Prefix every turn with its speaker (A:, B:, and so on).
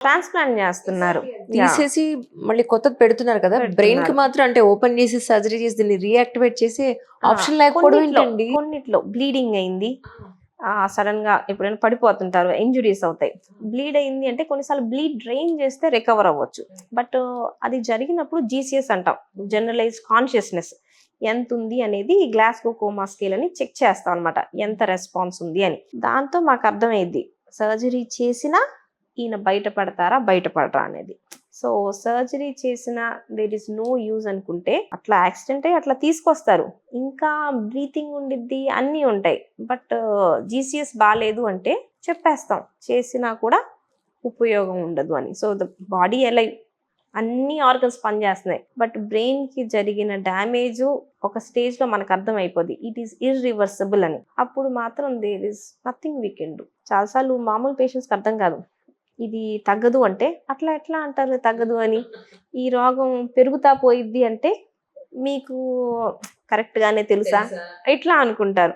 A: Transplant చేస్తున్నారు.
B: తీసేసి మళ్ళీ కొత్తది పెడుతున్నారు కదా. బ్రెయిన్ కి మాత్రం అంటే ఓపెన్ చేసి సర్జరీ చేసి దీన్ని రీయాక్టివేట్ చేసి ఆప్షన్ లేకపోవడం ఏంటండి?
A: కొన్నిట్లో బ్లీడింగ్ అయింది, సడన్ గా ఎప్పుడైనా పడిపోతుంటారు, ఇంజురీస్ అవుతాయి. బ్లీడ్ అయింది అంటే కొన్నిసార్లు బ్లీడ్ డ్రైన్ చేస్తే రికవర్ అవ్వచ్చు. బట్ అది జరిగినప్పుడు జీసీఎస్ అంటాం, జనరలైజ్ కాన్షియస్నెస్ ఎంత ఉంది అనేది గ్లాస్గో కోమా స్కేల్ అని చెక్ చేస్తాం అనమాట, ఎంత రెస్పాన్స్ ఉంది అని. దాంతో మాకు అర్థమైంది సర్జరీ చేసినా ఈయన బయటపడరా అనేది. సో సర్జరీ చేసిన దేర్ ఇస్ నో యూజ్ అనుకుంటే అట్లా యాక్సిడెంట్ అయ్యి అట్లా తీసుకొస్తారు, ఇంకా బ్రీతింగ్ ఉండిద్ది, అన్నీ ఉంటాయి. బట్ జీసీఎస్ బాగాలేదు అంటే చెప్పేస్తాం, చేసినా కూడా ఉపయోగం ఉండదు అని. సో ద బాడీ అలైవ్, అన్ని ఆర్గన్స్ పనిచేస్తున్నాయి, బట్ బ్రెయిన్ కి జరిగిన డ్యామేజ్ ఒక స్టేజ్ లో మనకు అర్థం అయిపోద్ది ఇట్ ఈస్ ఇర్రివర్సిబుల్ అని. అప్పుడు మాత్రం there is nothing we can do. చాలాసార్లు మామూలు పేషెంట్స్కి అర్థం కాదు, ఇది తగ్గదు అంటే అట్లా ఎట్లా అంటారు తగ్గదు అని. ఈ రోగం పెరుగుతా పోయిద్ది అంటే మీకు కరెక్ట్ గానే తెలుసా ఇట్లా అనుకుంటారు.